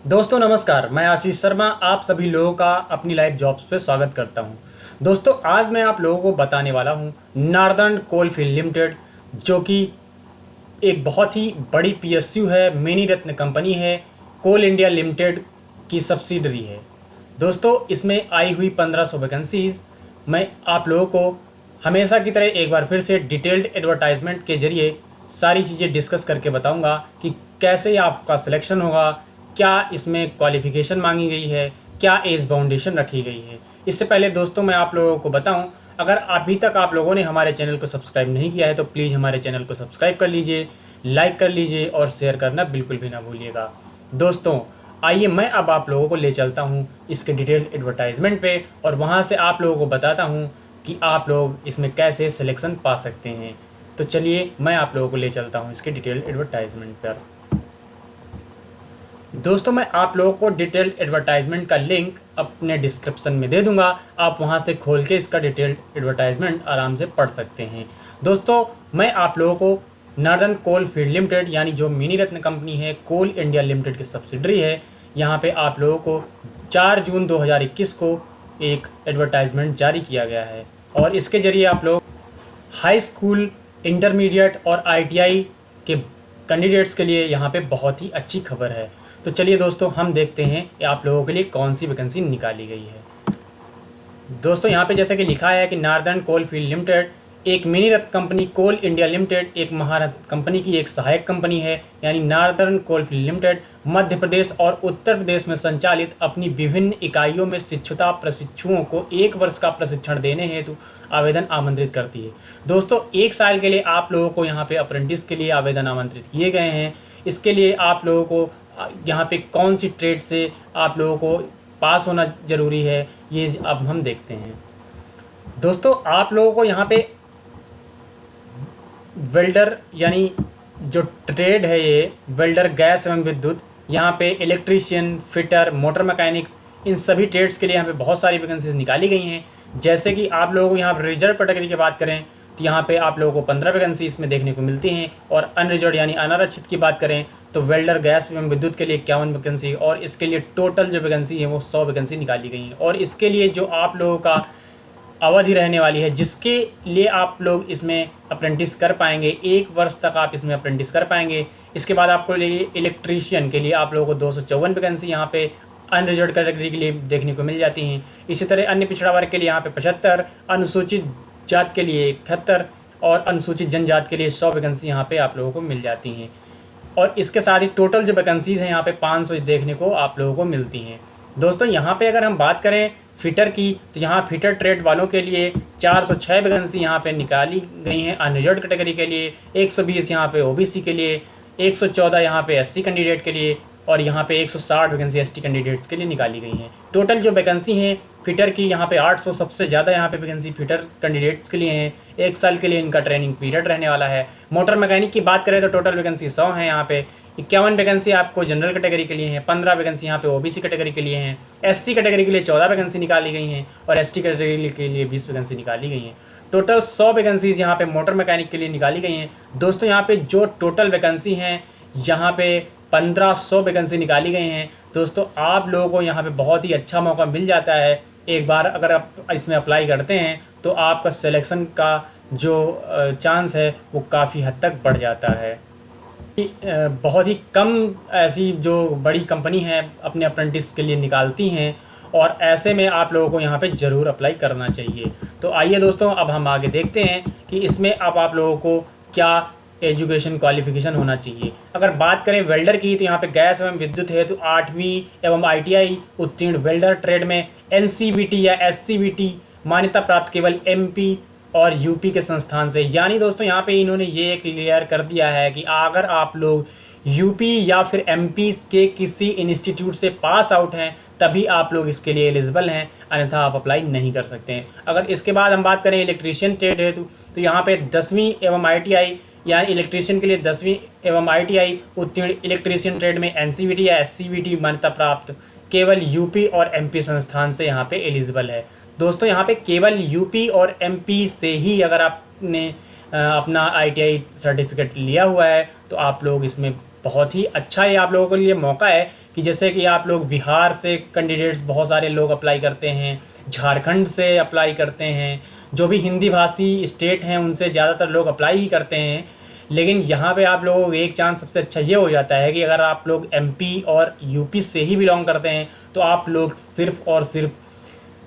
दोस्तों नमस्कार, मैं आशीष शर्मा आप सभी लोगों का अपनी लाइफ जॉब्स पे स्वागत करता हूं। दोस्तों आज मैं आप लोगों को बताने वाला हूं नार्दर्न कोलफील्ड लिमिटेड, जो कि एक बहुत ही बड़ी पीएसयू है, मिनी रत्न कंपनी है, कोल इंडिया लिमिटेड की सब्सिडरी है। दोस्तों इसमें आई हुई 1500 वैकेंसीज मैं आप लोगों को हमेशा की तरह एक बार फिर से डिटेल्ड एडवर्टाइजमेंट के जरिए सारी चीज़ें डिस्कस करके बताऊंगा कि कैसे आपका सिलेक्शन होगा, क्या इसमें क्वालिफिकेशन मांगी गई है, क्या एज बाउंडेशन रखी गई है। इससे पहले दोस्तों मैं आप लोगों को बताऊं, अगर अभी तक आप लोगों ने हमारे चैनल को सब्सक्राइब नहीं किया है तो प्लीज़ हमारे चैनल को सब्सक्राइब कर लीजिए, लाइक कर लीजिए और शेयर करना बिल्कुल भी ना भूलिएगा। दोस्तों आइए मैं अब आप लोगों को ले चलता हूं इसके डिटेल्ड एडवर्टाइजमेंट पे और वहां से आप लोगों को बताता हूं कि आप लोग इसमें कैसे सिलेक्शन पा सकते हैं। तो चलिए मैं आप लोगों को ले चलता हूं इसके डिटेल्ड एडवर्टाइजमेंट पर। दोस्तों मैं आप लोगों को डिटेल्ड एडवर्टाइजमेंट का लिंक अपने डिस्क्रिप्शन में दे दूंगा, आप वहां से खोल के इसका डिटेल्ड एडवर्टाइजमेंट आराम से पढ़ सकते हैं। दोस्तों मैं आप लोगों को नार्दर्न कोल फील्ड लिमिटेड यानी जो मिनी रत्न कंपनी है, कोल इंडिया लिमिटेड की सब्सिडरी है, यहाँ पे आप लोगों को 4 जून 2021 को एक एडवर्टाइजमेंट जारी किया गया है और इसके ज़रिए आप लोग हाई स्कूल, इंटरमीडिएट और आईटीआई के कैंडिडेट्स के लिए यहाँ पे बहुत ही अच्छी खबर है। तो चलिए दोस्तों हम देखते हैं कि आप लोगों के लिए कौन सी वैकेंसी निकाली गई है। दोस्तों यहाँ पे जैसा कि लिखा है कि नार्दर्न कोल फील्ड लिमिटेड एक मिनी रत्न कंपनी, कोल इंडिया लिमिटेड एक महारत्न कंपनी की एक सहायक कंपनी है। यानी northern coal field limited Madhya Pradesh और उत्तर प्रदेश में संचालित अपनी विभिन्न इकाइयों में शिक्षुता प्रशिक्षुओं को 1 वर्ष का प्रशिक्षण देने हेतु आवेदन आमंत्रित करती है। दोस्तों 1 साल के लिए आप लोगों को यहाँ पे अप्रेंटिस के लिए आवेदन आमंत्रित किए गए हैं। इसके लिए आप लोगों को यहाँ पे कौन सी ट्रेड से आप लोगों को पास होना ज़रूरी है, ये अब हम देखते हैं। दोस्तों आप लोगों को यहाँ पे वेल्डर यानी जो ट्रेड है, ये वेल्डर, गैस एवं विद्युत, यहाँ पे इलेक्ट्रीशियन, फिटर, मोटर मैकेनिक्स, इन सभी ट्रेड्स के लिए यहाँ पे बहुत सारी वैकेंसीज निकाली गई हैं। जैसे कि आप लोगों को यहाँ पर रिजर्व कैटेगरी की बात करें तो यहाँ पे आप लोगों को 15 वैकेंसी इसमें देखने को मिलती हैं और अनरिजर्व यानी अनारक्षित की बात करें तो वेल्डर, गैस एवं विद्युत के लिए 51 वैकेंसी और इसके लिए टोटल जो वैकेंसी है वो 100 वैकेंसी निकाली गई हैं। और इसके लिए जो आप लोगों का अवधि रहने वाली है, जिसके लिए आप लोग इसमें अप्रेंटिस कर पाएंगे, 1 वर्ष तक आप इसमें अप्रेंटिस कर पाएंगे। इसके बाद आपको लिए इलेक्ट्रीशियन के लिए आप लोगों को 254 वैकेंसी यहाँ पे अनरिजर्व कैटेगरी के लिए देखने को मिल जाती हैं। इसी तरह अन्य पिछड़ा वर्ग के लिए यहाँ पे 75, अनुसूचित जात के लिए 71 और अनुसूचित जनजात के लिए 100 वैकेंसी यहाँ पे आप लोगों को मिल जाती हैं। और इसके साथ ही टोटल जो वैकेंसीज हैं यहाँ पे 500 देखने को आप लोगों को मिलती हैं। दोस्तों यहाँ पे अगर हम बात करें फिटर की तो यहाँ फिटर ट्रेड वालों के लिए 406 वैकेंसी यहाँ पे निकाली गई हैं अनरिजर्व कैटेगरी के लिए, 120 यहाँ पे ओबीसी के लिए, 114 यहाँ पे एससी कैंडिडेट के लिए और यहाँ पे 160 वैकेंसी एसटी कैंडिडेट्स के लिए निकाली गई हैं। टोटल जो वैकेंसी हैं फिटर की यहाँ पे 800 सबसे ज़्यादा यहाँ पे वैकेंसी फिटर कैंडिडेट्स के लिए हैं। 1 साल के लिए इनका ट्रेनिंग पीरियड रहने वाला है। मोटर मैकेनिक की बात करें तो टोटल वैकेंसी 100 है। यहाँ पे 51 वैकेंसी आपको जनरल कैटेगरी के लिए हैं, 15 वैकेंसी यहाँ पे ओबीसी कैटेगरी के लिए हैं, एससी कैटेगरी के लिए 14 वैकेंसी निकाली गई हैं और एसटी कैटेगरी के लिए 20 वैकेंसी निकाली गई हैं। टोटल 100 वैकेंसीज यहाँ पे मोटर मैकेनिक के लिए निकाली गई हैं। दोस्तों यहाँ पे जो टोटल वैकेंसी हैं यहाँ पे 1500 वैकेंसी निकाली गई हैं। दोस्तों आप लोगों को यहाँ पे बहुत ही अच्छा मौका मिल जाता है। एक बार अगर आप इसमें अप्लाई करते हैं तो आपका सिलेक्शन का जो चांस है वो काफ़ी हद तक बढ़ जाता है। बहुत ही कम ऐसी जो बड़ी कंपनी है अपने अप्रेंटिस के लिए निकालती हैं और ऐसे में आप लोगों को यहाँ पे ज़रूर अप्लाई करना चाहिए। तो आइए दोस्तों अब हम आगे देखते हैं कि इसमें अब आप लोगों को क्या एजुकेशन क्वालिफिकेशन होना चाहिए। अगर बात करें वेल्डर की तो यहाँ पे गैस एवं विद्युत है तो 8वीं एवं आईटीआई उत्तीर्ण वेल्डर ट्रेड में एनसीवीटी या एससीवीटी मान्यता प्राप्त केवल एमपी और यूपी के संस्थान से। यानी दोस्तों यहाँ पे इन्होंने ये क्लियर कर दिया है कि अगर आप लोग यूपी या फिर एमपी के किसी इंस्टीट्यूट से पास आउट हैं तभी आप लोग इसके लिए एलिजिबल हैं, अन्यथा आप अप्लाई नहीं कर सकते हैं। अगर इसके बाद हम बात करें इलेक्ट्रीशियन ट्रेड हेतु तो यहाँ पे 10वीं एवं आईटीआई यानी इलेक्ट्रीशियन के लिए 10वीं एवं आईटीआई उत्तीर्ण इलेक्ट्रीशियन ट्रेड में एनसीवीटी या एससीवीटी मान्यता प्राप्त केवल यूपी और एमपी संस्थान से यहाँ पे एलिजिबल है। दोस्तों यहाँ पे केवल यूपी और एमपी से ही अगर आपने अपना आईटीआई सर्टिफिकेट लिया हुआ है तो आप लोग इसमें बहुत ही अच्छा ये आप लोगों के लिए मौका है कि जैसे कि आप लोग बिहार से कैंडिडेट्स बहुत सारे लोग अप्लाई करते हैं, झारखंड से अप्लाई करते हैं, जो भी हिंदी भाषी स्टेट हैं उनसे ज़्यादातर लोग अप्लाई ही करते हैं। लेकिन यहाँ पे आप लोगों को एक चांस सबसे अच्छा ये हो जाता है कि अगर आप लोग एमपी और यूपी से ही बिलोंग करते हैं तो आप लोग सिर्फ़ और सिर्फ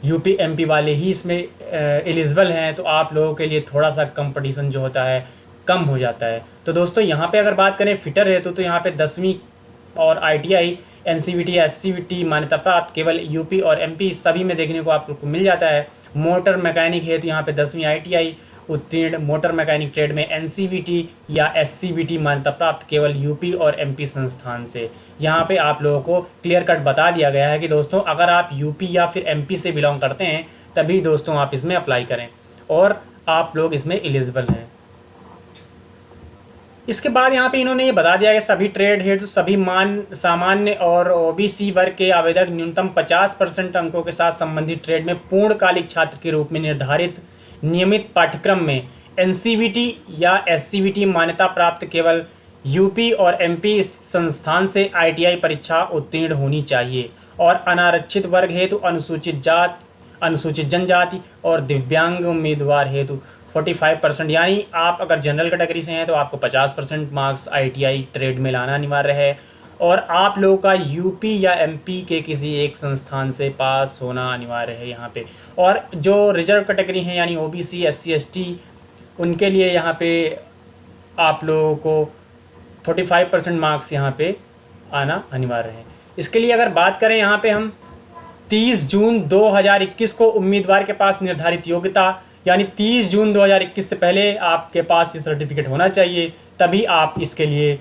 यूपी एमपी वाले ही इसमें एलिजिबल हैं, तो आप लोगों के लिए थोड़ा सा कंपटीशन जो होता है कम हो जाता है। तो दोस्तों यहाँ पे अगर बात करें फिटर हेतु तो यहाँ पे 10वीं और आईटीआई एनसीवीटी या एससीवीटी मान्यता प्राप्त केवल यूपी और एमपी सभी में देखने को आप लोग को मिल जाता है। मोटर मैकेनिक हेतु यहाँ पे 10वीं आईटीआई उत्तीर्ण मोटर मैकेनिक ट्रेड में एनसीवीटी या एससीवीटी मान्यता प्राप्त केवल यूपी और एमपी संस्थान से। यहाँ पे आप लोगों को क्लियर कट बता दिया गया है कि दोस्तों अगर आप यूपी या फिर एमपी से बिलोंग करते हैं तभी दोस्तों आप इसमें अप्लाई करें और आप लोग इसमें एलिजिबल हैं। इसके बाद यहाँ पे इन्होंने ये बता दिया कि सभी ट्रेड हेतु सभी सामान्य और ओबीसी वर्ग के आवेदक न्यूनतम 50% अंकों के साथ संबंधित ट्रेड में पूर्णकालिक छात्र के रूप में निर्धारित नियमित पाठ्यक्रम में एनसीवीटी या एससीवीटी मान्यता प्राप्त केवल यूपी और एमपी संस्थान से आईटीआई परीक्षा उत्तीर्ण होनी चाहिए और अनारक्षित वर्ग हेतु अनुसूचित जाति, अनुसूचित जनजाति और दिव्यांग उम्मीदवार हेतु 45%, यानी आप अगर जनरल कैटेगरी से हैं तो आपको 50% मार्क्स आईटीआई ट्रेड में लाना अनिवार्य है और आप लोगों का यूपी या एमपी के किसी एक संस्थान से पास होना अनिवार्य है यहाँ पे। और जो रिजर्व कैटेगरी हैं यानी ओबीसी एससी एसटी उनके लिए यहाँ पे आप लोगों को 45% मार्क्स यहाँ पे आना अनिवार्य है। इसके लिए अगर बात करें यहाँ पे हम 30 जून 2021 को उम्मीदवार के पास निर्धारित योग्यता यानी 30 जून 2021 से पहले आपके पास ये सर्टिफिकेट होना चाहिए, तभी आप इसके लिए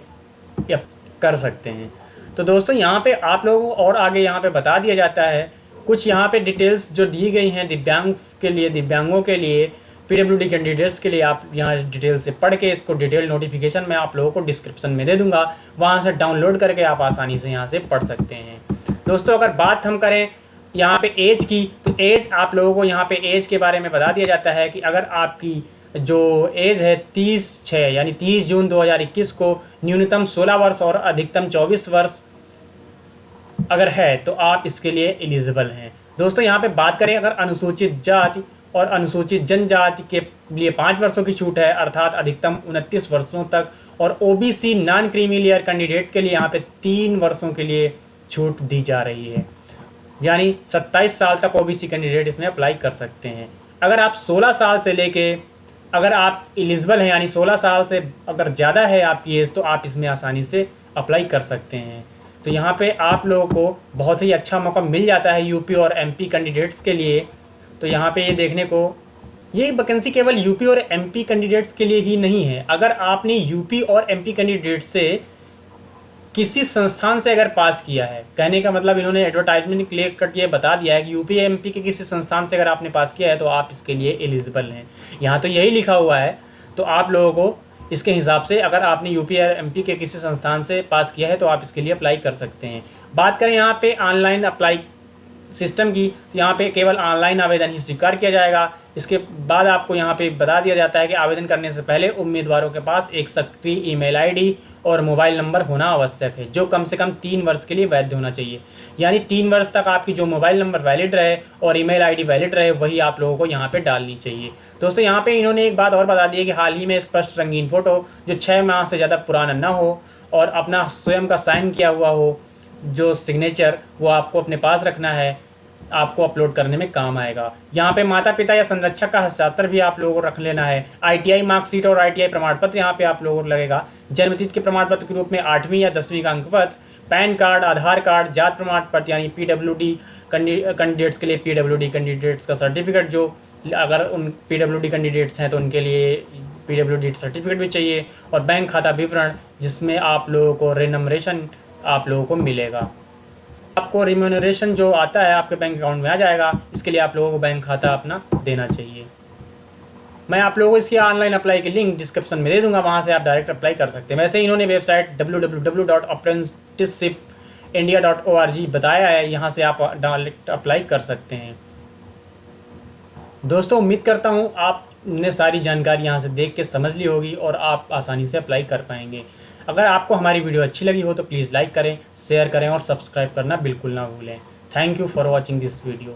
कर सकते हैं। तो दोस्तों यहाँ पे आप लोगों को और आगे यहाँ पे बता दिया जाता है कुछ यहाँ पे डिटेल्स जो दी गई हैं दिव्यांगों के लिए पीडब्ल्यूडी कैंडिडेट्स के लिए। आप यहाँ डिटेल से पढ़ के इसको डिटेल नोटिफिकेशन मैं आप लोगों को डिस्क्रिप्शन में दे दूँगा, वहाँ से डाउनलोड करके आप आसानी से यहाँ से पढ़ सकते हैं। दोस्तों अगर बात हम करें यहाँ पे एज की तो एज आप लोगों को यहाँ पे एज के बारे में बता दिया जाता है कि अगर आपकी जो एज है 30/6 यानी 30 जून 2021 को न्यूनतम 16 वर्ष और अधिकतम 24 वर्ष अगर है तो आप इसके लिए एलिजिबल हैं। दोस्तों यहाँ पे बात करें अगर अनुसूचित जाति और अनुसूचित जनजाति के लिए 5 वर्षों की छूट है अर्थात अधिकतम 29 वर्षों तक, और OBC non creamy layer candidate के लिए यहाँ पे 3 वर्षों के लिए छूट दी जा रही है, यानी 27 साल तक ओबीसी कैंडिडेट इसमें अप्लाई कर सकते हैं। अगर आप 16 साल से लेके अगर आप एलिजिबल हैं यानी 16 साल से अगर ज़्यादा है आपकी एज तो आप इसमें आसानी से अप्लाई कर सकते हैं। तो यहाँ पे आप लोगों को बहुत ही अच्छा मौका मिल जाता है यूपी और एमपी कैंडिडेट्स के लिए। तो यहाँ पे ये देखने को ये वैकेंसी केवल यूपी और एमपी कैंडिडेट्स के लिए ही नहीं है। अगर आपने यूपी और एमपी कैंडिडेट से किसी संस्थान से अगर पास किया है, कहने का मतलब इन्होंने एडवर्टाइजमेंट क्लियर कट ये बता दिया है कि यूपी एमपी के किसी संस्थान से अगर आपने पास किया है तो आप इसके लिए एलिजिबल हैं। यहाँ तो यही लिखा हुआ है, तो आप लोगों को इसके हिसाब से अगर आपने यूपी और एमपी के किसी संस्थान से पास किया है तो आप इसके लिए अप्लाई कर सकते हैं। बात करें यहाँ पे ऑनलाइन अप्लाई सिस्टम की तो यहाँ पे केवल ऑनलाइन आवेदन ही स्वीकार किया जाएगा। इसके बाद आपको यहाँ पे बता दिया जाता है कि आवेदन करने से पहले उम्मीदवारों के पास एक सक्रिय ईमेल आईडी और मोबाइल नंबर होना आवश्यक है जो कम से कम 3 वर्ष के लिए वैध होना चाहिए, यानी 3 वर्ष तक आपकी जो मोबाइल नंबर वैलिड रहे और ईमेल आईडी वैलिड रहे वही आप लोगों को यहाँ पे डालनी चाहिए। दोस्तों यहाँ पे इन्होंने एक बात और बता दी है कि हाल ही में स्पष्ट रंगीन फ़ोटो जो 6 माह से ज़्यादा पुराना ना हो और अपना स्वयं का साइन किया हुआ हो, जो सिग्नेचर वो आपको अपने पास रखना है, आपको अपलोड करने में काम आएगा। यहाँ पे माता पिता या संरक्षक का हस्ताक्षर भी आप लोगों को रख लेना है। आईटीआई मार्कशीट और आईटीआई प्रमाण पत्र यहाँ पे आप लोगों को लगेगा। जन्मतिथि के प्रमाण पत्र के रूप में 8वीं या 10वीं का अंक पत्र, पैन कार्ड, आधार कार्ड, जात प्रमाण पत्र यानी पीडब्ल्यूडी कैंडिडेट्स के लिए पीडब्ल्यूडी कैंडिडेट्स का सर्टिफिकेट, जो अगर उन पीडब्ल्यूडी कैंडिडेट्स हैं तो उनके लिए पीडब्ल्यूडी सर्टिफिकेट भी चाहिए, और बैंक खाता विवरण जिसमें आप लोगों को रेनमरेशन आप लोगों को मिलेगा। आपको रिम्यूनरेशन जो आता है आपके बैंक अकाउंट में आ जाएगा, इसके लिए आप लोगों को बैंक खाता अपना देना चाहिए। मैं आप लोगों को इसकी ऑनलाइन अप्लाई की लिंक डिस्क्रिप्शन में दे दूंगा, वहाँ से आप डायरेक्ट अप्लाई कर सकते हैं। वैसे इन्होंने वेबसाइट www.apprenticeshipindia.org बताया है, यहाँ से आप डायरेक्ट अप्लाई कर सकते हैं। दोस्तों उम्मीद करता हूँ आपने सारी जानकारी यहाँ से देख के समझ ली होगी और आप आसानी से अप्लाई कर पाएंगे। अगर आपको हमारी वीडियो अच्छी लगी हो तो प्लीज़ लाइक करें, शेयर करें और सब्सक्राइब करना बिल्कुल ना भूलें। Thank you for watching this video.